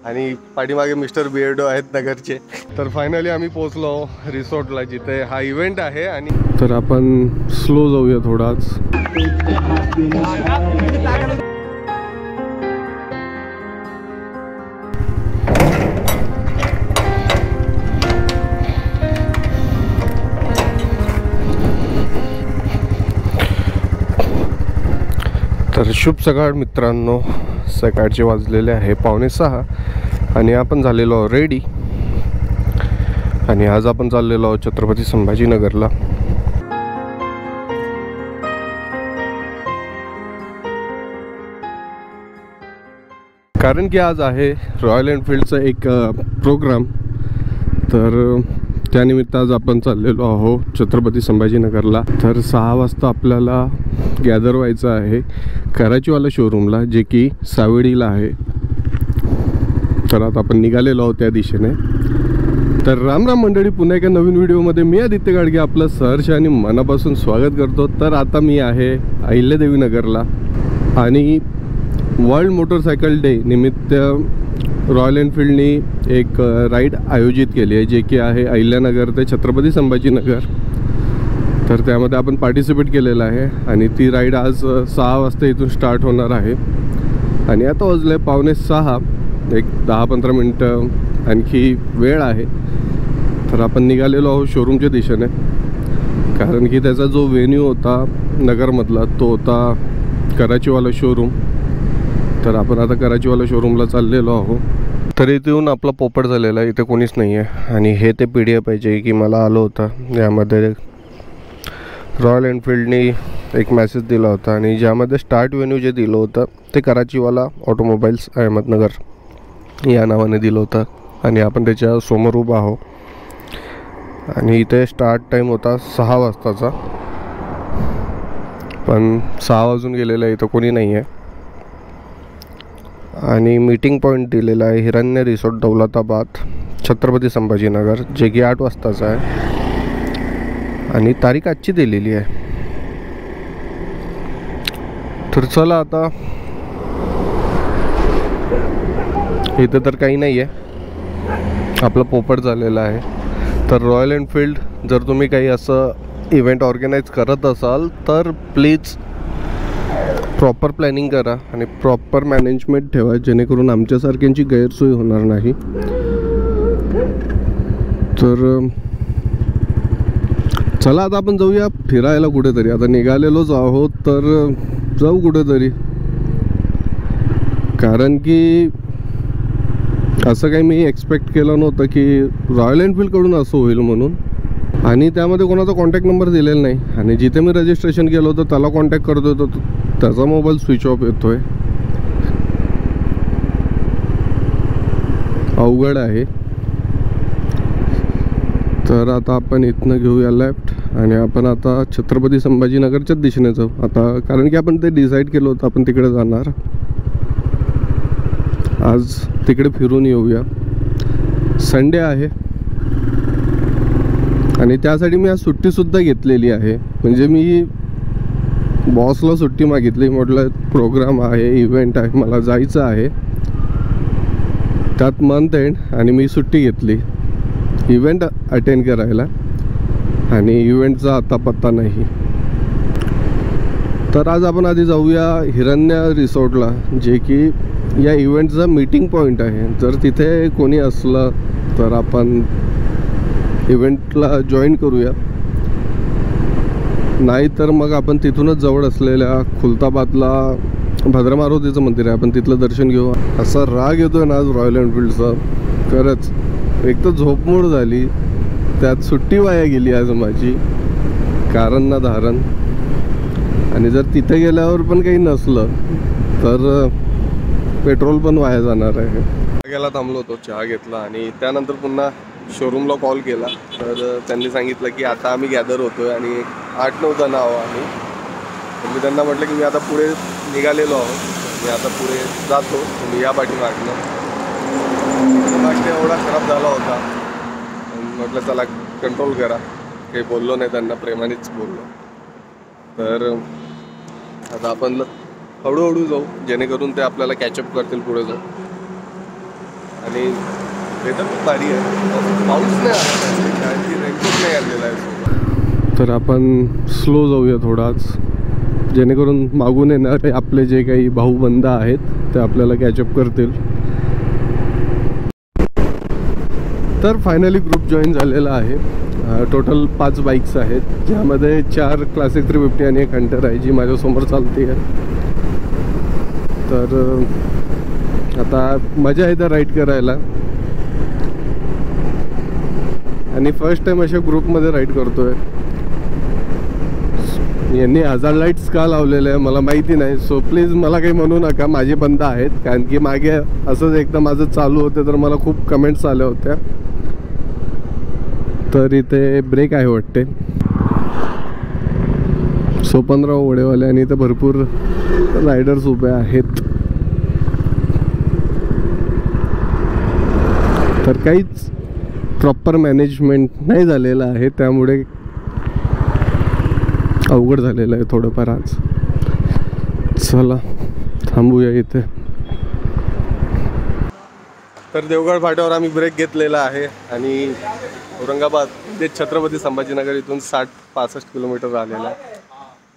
आणि पाठीमागे मिस्टर बियर्डो आहेत नगरचे। तर फायनली आम्ही पोहोचलो रिसॉर्टला जिथे हा इव्हेंट आहे। आणि तर आपण स्लो जाऊया थोडाच। तर शुभ सकाळ मित्रांनो, सकाळचे वाजलेले आहे 5:45 आणि आपण झालेलो रेडी आणि आज आपण चाललेलो आहोत छत्रपती संभाजीनगरला। कारण की आज आहे रॉयल एनफील्डचा एक प्रोग्राम, तर त्यानिमित्त आज आपण चाललेलो आहोत छत्रपती संभाजीनगरला। तर 6 वाजता आपल्याला गॅदर व्हायचं आहे कराचीवाला शोरूमला, जे की सावेडीला आहे। तर आता आपण निघालेलो आहोत त्या दिशेने। तर राम राम मंडळी, पुन्हा एका नवीन व्हिडिओमध्ये मी आदित्य गाडगे आपलं सहर्ष आणि मनापासून स्वागत करतो। तर आता मी आहे अहिल्यादेवी नगरला आणि वर्ल्ड मोटरसायकल डे निमित्त रॉयल एनफील्डनी एक राईड आयोजित केली आहे, जे की आहे अहिल्यानगर ते छत्रपती संभाजीनगर। तर त्यामध्ये आपण पार्टिसिपेट केलेलं आहे आणि ती राईड आज 6 वाजता इथून स्टार्ट होणार आहे। आणि आता वाजले 5:45, एक 10-15 मिनटं आणखी वेळ आहे। तर आपण निघालेलो आहोत शोरूमच्या दिशेने, कारण की त्याचा जो व्हेन्यू होता नगरमधला तो होता कराचीवाला शोरूम। तर आपण आता कराचीवाला शोरूमला चाललेलो आहोत। तर इथे येऊन आपला पोपट झालेला आहे, इथे कोणीच नाही आहे। आणि हे ते PDF पाहिजे की मला आलं होतं, यामध्ये रॉयल एनफील्डनी एक मेसेज दिला होता आणि ज्यामध्ये स्टार्ट व्हेन्यू जे दिलं होतं ते कराचीवाला ऑटोमोबाईल्स अहमदनगर या नावाने दिलं होतं। आणि आपण त्याच्या समोर उभा आहोत आणि इथे स्टार्ट टाईम होता 6 वाजताचा, पण 6 वाजून गेलेलं आहे, इथं कोणी नाही आहे। आणि मीटिंग पॉईंट दिलेला आहे हिरण्य रिसॉर्ट दौलताबाद छत्रपती संभाजीनगर, जे की 8 वाजताचा आहे आणि तारीख आजची दिलेली आहे। तर चला आता, इथं तर काही नाही आहे, आपलं पोपट झालेलं आहे। तर रॉयल एनफील्ड जर तुम्ही काही असं इव्हेंट ऑर्गनाईज करत असाल तर प्लीज प्रॉपर प्लॅनिंग करा आणि प्रॉपर मॅनेजमेंट ठेवा, जेणेकरून आमच्यासारख्यांची गैरसोय होणार नाही। तर चला आता आपण जाऊया फिरायला कुठेतरी। आता निघालेलोच आहोत तर जाऊ कुठेतरी, कारण की असं काही मी एक्सपेक्ट केलं नव्हतं की रॉयल एनफील्डकडून असं होईल म्हणून। आणि त्यामध्ये कोणाचा कॉन्टॅक्ट नंबर दिलेला नाही आणि जिथे मी रजिस्ट्रेशन केलं होतं त्याला कॉन्टॅक्ट करतो तर त्याचा मोबाईल स्विच ऑफ येतोय, अवघड आहे। तर आता आपण इथनं घेऊया लेफ्ट आणि आपण आता छत्रपती संभाजीनगरच्याच दिशेने जाऊ आता, कारण की आपण ते डिसाईड केलं होतं आपण तिकडे जाणार। आज तिकडे फिरून येऊया, संडे आहे आणि त्यासाठी मी आज सुट्टीसुद्धा घेतलेली आहे। म्हणजे मी बॉसला सुट्टी मागितली, म्हटलं प्रोग्राम आहे, इव्हेंट आहे, मला जायचं आहे, त्यात मंथ एंड आणि मी सुट्टी घेतली इव्हेंट अटेंड करायला आणि इव्हेंटचा आता पत्ता नाही। तर आज आपण आधी जाऊया हिरण्य रिसॉर्टला, जे की या इव्हेंटचा मीटिंग पॉईंट आहे। जर तिथे कोणी असलं तर आपण इव्हेंटला जॉईन करूया, नाही तर मग आपण तिथूनच जवळ असलेल्या खुलताबादला भद्रमारुतीचं मंदिर आहे, आपण तिथलं दर्शन घेऊ। असा राग येतोय ना आज रॉयल एनफील्डचा, खरंच। एक तर झोपमोड झाली, त्यात सुट्टी वाया गेली आज माझी कारण ना धारण। आणि जर तिथे गेल्यावर पण काही नसलं तर पेट्रोल पण वाया जाणार आहे। गेला थांबलो होतो, चहा घेतला आणि त्यानंतर पुन्हा शोरूमला कॉल केला। तर त्यांनी सांगितलं की आता आम्ही गॅदर होतोय आणि 8-9 जण आहोत आम्ही। तर मी त्यांना म्हटलं की मी आता पुढे निघालेलो आहोत, मी आता पुढे जातो, तुम्ही या पाठीमागनं। मागणे एवढा खराब झाला होता, म्हटलं चला कंट्रोल करा, काही बोललो नाही त्यांना, प्रेमानेच बोललो। तर आता आपण हळूहळू जाऊ, जेणेकरून ते आपल्याला कॅचअप करतील पुढे जाऊ। आणि वेदर खूप भारी आहे. पाऊस नाही आला कारण की रेनकोट नाही आणलेला आहे. तर आपण स्लो जाऊया थोडाच, जेणेकरून मागून येणारे आपले जे काही भाऊबंद आहेत ते आपल्याला कॅचअप करतील. तर फायनली ग्रुप जॉईन झालेला आहे. टोटल 5 बाईक्स आहेत, ज्यामध्ये 4 क्लासिक 350 आणि 1 हंटर आहे जी माझ्यासमोर चालते आहे. तर आता मजा येते राईड करायला आणि फर्स्ट टाइम अशा ग्रुपमध्ये राईड करतोय. यांनी हजार्ड लाईट्स का लावलेले आहे मला माहिती नाही, सो प्लीज मला काही म्हणू नका, माझे बंद आहेत. कारण की मागे असंच एकदा माझं चालू होते तर मला खूप कमेंट्स आल्या होत्या. तर इथे ब्रेक आहे वाटते. सो 15 ओढेवाले आणि इथे भरपूर रायडर्स उभे आहेत. तर काहीच प्रॉपर मॅनेजमेंट नाही झालेलं आहे, त्यामुळे अवघड झालेलं आहे थोडंफार आज. चला थांबूया इथे. तर देवगड फाट्यावर आम्ही ब्रेक घेतलेला आहे आणि औरंगाबाद ते छत्रपती संभाजीनगर इथून 60-65 किलोमीटर आलेला आहे.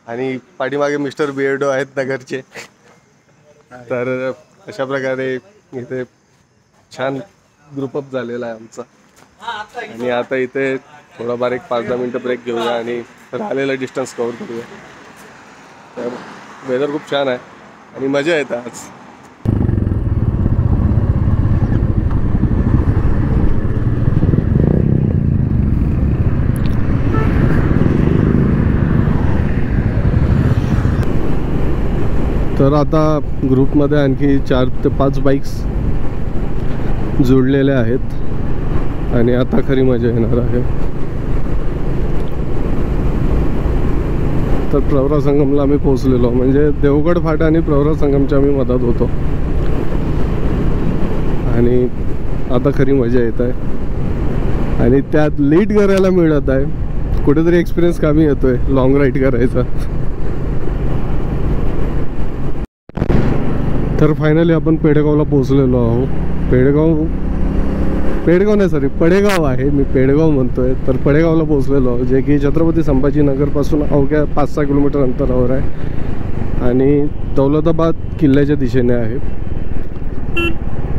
आणि पाठीमागे मिस्टर बियर्डो आहेत नगरचे. तर अशा प्रकारे इथे छान ग्रुपअप झालेला आहे आमचा. आणि आता इथे थोडाफार एक 5-10 मिनटं ब्रेक घेऊया आणि राहिलेलं डिस्टन्स कव्हर करूया. तर वेदर खूप छान आहे आणि मजा येते आज. तर आता ग्रुपमध्ये आणखी 4 ते 5 बाईक्स जोडलेल्या आहेत आणि आता खरी मजा येणार आहे. तर प्रवरा संगमला आम्ही पोहोचलेलो, म्हणजे देवगड फाटा आणि प्रवरा संगमच्या आम्ही मधात होतो आणि आता खरी मजा येत आहे आणि त्यात लीड करायला मिळत आहे. कुठेतरी एक्सपिरियन्स कमी येतोय लॉंग राईड करायचा. तर फायनली आपण पेडगावला पोहोचलेलो आहोत. पेडगाव नाही सॉरी पडेगाव आहे, मी पेडगाव म्हणतोय. तर पडेगावला पोहोचलेलो आहोत, जे की छत्रपती संभाजीनगरपासून अवघ्या 5-6 किलोमीटर अंतरावर आहे आणि दौलताबाद किल्ल्याच्या दिशेने आहे.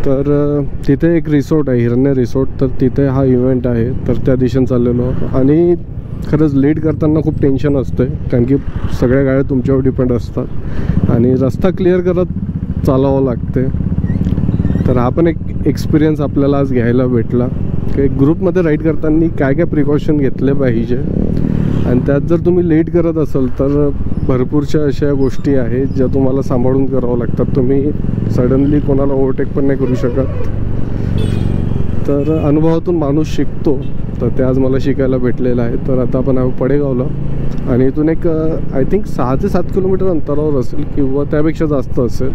तर तिथे एक रिसॉर्ट आहे, हिरण्य रिसॉर्ट. तर तिथे हा इव्हेंट आहे, तर त्या दिशेने चाललेलो. आणि खरंच लीड करताना खूप टेन्शन असतं, कारण की सगळ्या गाड्या तुमच्यावर डिपेंड असतात आणि रस्ता क्लिअर करत चालावं लागते. तर हा पण एक एक्सपिरियन्स आपल्याला आज घ्यायला भेटला की ग्रुपमध्ये राईड करताना काय काय प्रिकॉशन घेतले पाहिजे. आणि त्यात जर तुम्ही लेट करत असाल तर भरपूरशा अशा गोष्टी आहेत ज्या तुम्हाला सांभाळून करावं लागतात. तुम्ही सडनली कोणाला ओव्हरटेक पण नाही करू शकत. तर अनुभवातून माणूस शिकतो, तर ते आज मला शिकायला भेटलेलं आहे. तर आता आपण आहोत पडेगावला आणि इथून एक आय थिंक 6 ते 7 किलोमीटर अंतरावर असेल किंवा त्यापेक्षा जास्त असेल.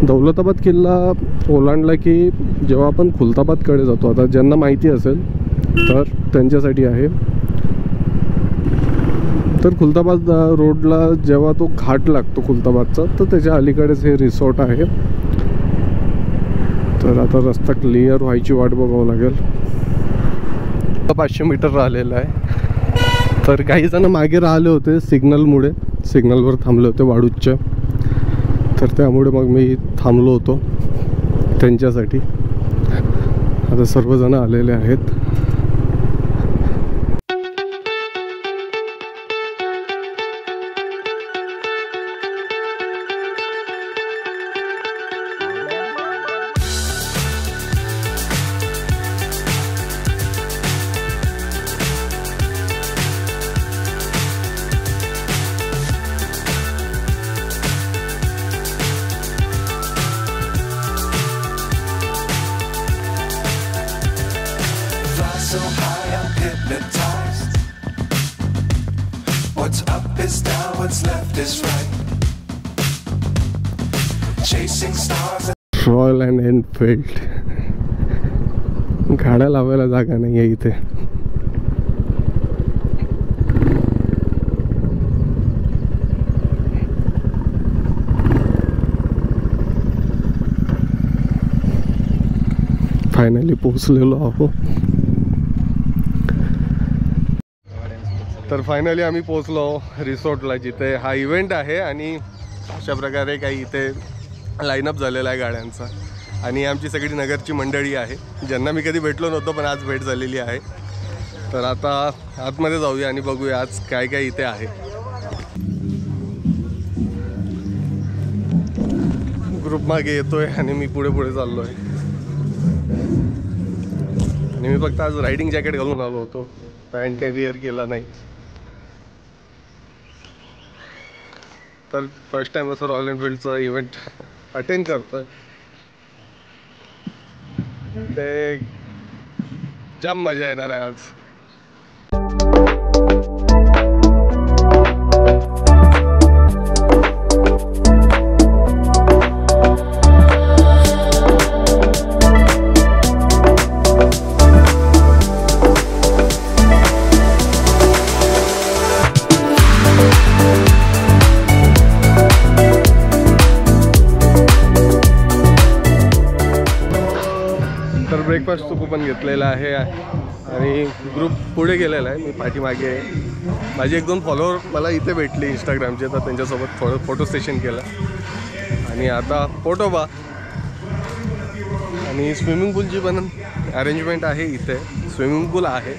दौलताबाद किल्ला ओलांडला की जेव्हा आपण खुलताबादकडे जातो, आता ज्यांना माहिती असेल तर त्यांच्यासाठी आहे. तर खुलताबाद रोडला जेव्हा तो घाट लागतो खुलताबादचा, तर त्याच्या अलीकडेच हे रिसॉर्ट आहे. तर आता रस्ता क्लिअर व्हायची वाट बघावं लागेल. 500 मीटर राहिलेलं आहे. तर काही जण मागे राहिले होते सिग्नलमुळे, सिग्नलवर थांबले होते वाळूजच्या. तर त्यामुळे मग मी थांबलो होतो त्यांच्यासाठी. आता सर्वजण आलेले आहेत. So high I'm hypnotized. What's up is down, what's left is right. Chasing stars. Royal and Enfield. गाड्या लावायला जागा नाही आहे इथे. फायनली पोहोचलेलो आहो. तर फायनली आम्ही पोहोचलो रिसॉर्टला, जिथे हा इव्हेंट आहे. आणि अशा प्रकारे काही इथे लाईनअप झालेला आहे गाड्यांचा. आणि आमची सगळी नगरची मंडळी आहे, ज्यांना मी कधी भेटलो नव्हतो, पण आज भेट झालेली आहे. तर आता आतमध्ये जाऊया आणि बघूया आज काय काय इथे आहे. ग्रुप मागे येतोय आणि मी पुढे पुढे चाललो आहे. आणि मी फक्त आज रायडिंग जॅकेट घालून आलो होतो, पॅन्ट काही वेअर केला नाही. तर फर्स्ट टाइम असं रॉयल एनफिल्डचं इव्हेंट अटेंड करतोय, ते जाम मजा येणार आहे आज. ब्रेकफास्टचं कुपन घेतलेलं आहे आणि ग्रुप पुढे गेलेला आहे. मी पाठीमागे आहे. माझे 1-2 फॉलोअर मला इथे भेटले इंस्टाग्रामचे, तर त्यांच्यासोबत थोडं फोटो सेशन केलं. आणि आता पोटोबा आणि स्विमिंग पूलची पण अरेंजमेंट आहे इथे. स्विमिंग पूल आहे,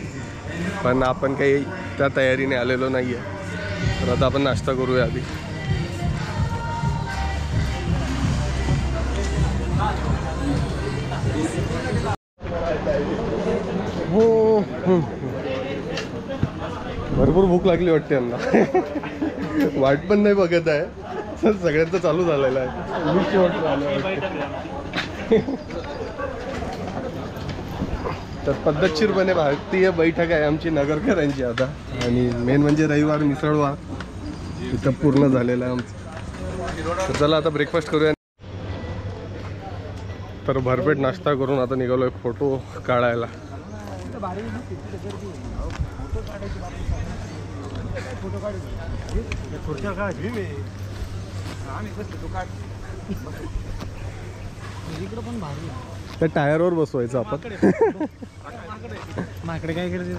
पण आपण काही त्या तयारीने आलेलो नाही आहे. तर आता आपण नाश्ता करूया आधी. हो, भरपूर भूक लागली वाटते यांना. वाट पण नाही बघत आहे, सगळ्यांचं चालू झालेलं आहे. मी शेवट तर पद्धतशीरपणे भारतीय बैठक आहे आमची नगरकरांची आता. आणि मेन म्हणजे रविवार मिसळवार इथं पूर्ण झालेलं आहे आमचं. तर चला आता ब्रेकफास्ट करूया. तर भरपेट नाश्ता करून आता निघालो आहे फोटो काढायला. त्या टायरवर बसवायचं आपण. माकडे काय करते.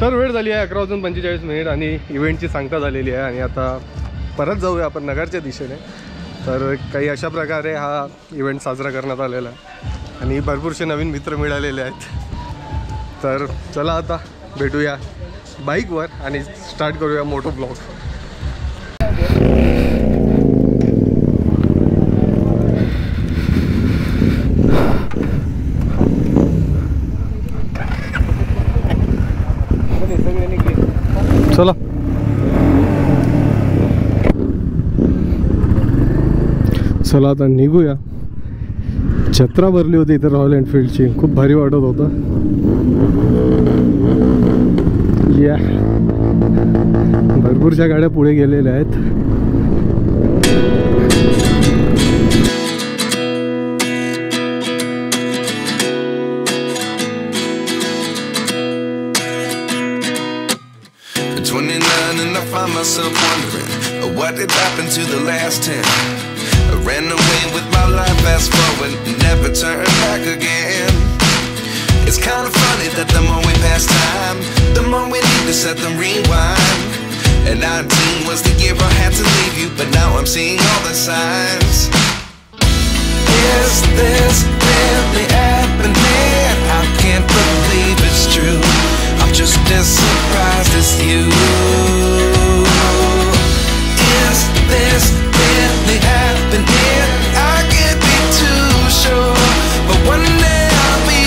तर वेळ झाली आहे 11:45 आणि इव्हेंटची सांगता झालेली आहे. आणि आता परत जाऊया आपण नगरच्या दिशेने. तर काही अशा प्रकारे हा इव्हेंट साजरा करण्यात आलेला आहे आणि भरपूरसे नवीन मित्र मिळालेले आहेत. तर चला आता भेटूया बाईकवर आणि स्टार्ट करूया मोटो ब्लॉग. चला चला आता निघूया. जत्रा भरली होती इथे रॉयल एनफिल्डची, खूप भारी वाटत होतं. या भरपूरशा गाड्या पुढे गेलेल्या आहेत. Find myself wondering what did happen to the last 10. I ran away with my life, fast forward, never turn back again. It's kind of funny that the more we pass time, the more we need to set them rewind. And 19 was the year I had to leave you, but now I'm seeing all the signs. Is this really happening? I can't believe it's true. I'm just as surprised as you. Is this really happening? I can't be too sure, but one day I'll be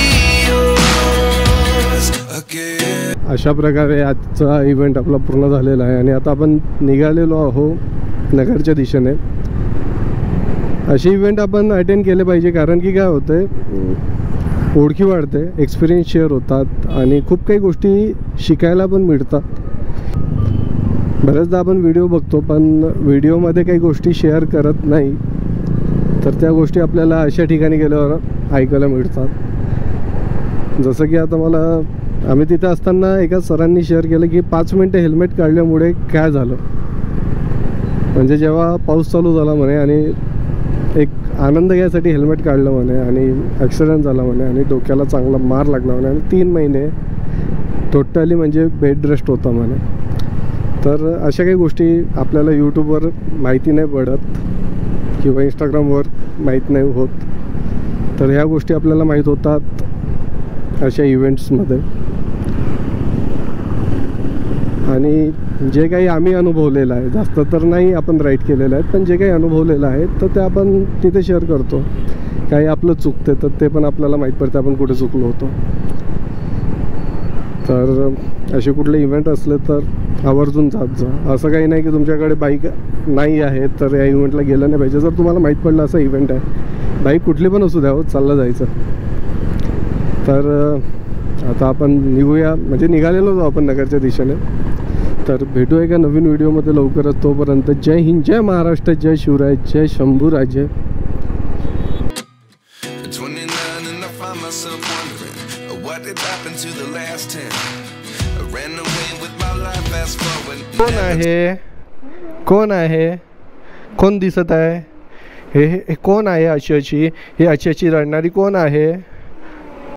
yours again. अशा प्रकारे आजचा event आपला पूर्ण झालेला आहे आणि आता आपण निघालेलो आहोत नगरच्या दिशेने. असे इव्हेंट आपण अटेंड केले पाहिजे, कारण की काय होतं, ओळखी वाढते, एक्सपिरियन्स शेअर होतात आणि खूप काही गोष्टी शिकायला पण मिळतात. बऱ्याचदा आपण व्हिडिओ बघतो पण व्हिडिओमध्ये काही गोष्टी शेअर करत नाही, तर त्या गोष्टी आपल्याला अशा ठिकाणी गेल्यावर ऐकायला मिळतात. जसं की आता आम्ही तिथे असताना एका सरांनी शेअर केलं की 5 मिनटं हेल्मेट काढल्यामुळे काय झालं. म्हणजे जेव्हा पाऊस चालू झाला म्हणे आणि एक आनंद घ्यायसाठी हेल्मेट काढलं म्हणे आणि ॲक्सिडेंट झाला म्हणे आणि डोक्याला चांगला मार लागला म्हणे आणि 3 महिने टोटली म्हणजे बेड रेस्ट होता म्हणे. तर अशा काही गोष्टी आपल्याला यूट्यूबवर माहिती नाही पडत किंवा इंस्टाग्रामवर माहीत नाही होत, तर ह्या गोष्टी आपल्याला माहीत होतात अशा इव्हेंट्समध्ये. आणि जे काही आम्ही अनुभवलेलं आहे, जास्त तर नाही आपण राईड केलेलं आहे, पण जे काही अनुभवलेलं आहे तर ते आपण तिथे शेअर करतो. काही आपलं चुकते तर ते पण आपल्याला माहीत पडते आपण कुठे चुकलो होतो. तर असे कुठले इव्हेंट असले तर आवर्जून जात जा. असं काही नाही की तुमच्याकडे बाईक नाही आहे तर या इव्हेंटला गेलं नाही पाहिजे. जर तुम्हाला माहीत पडलं असं इव्हेंट आहे, बाईक कुठली पण असू द्या, चाललं जायचं. तर आता आपण निघूया, म्हणजे निघालेलो जाऊ आपण नगरच्या दिशेने. तर भेटूया एका नवीन व्हिडिओमध्ये लवकरच. तोपर्यंत जय हिंद, जय महाराष्ट्र, जय शिवराय, जय शंभूराजे. कोण आहे, कोण आहे, कोण दिसत आहे, हे कोण आहे, अशी हे अशी रडणारी कोण आहे.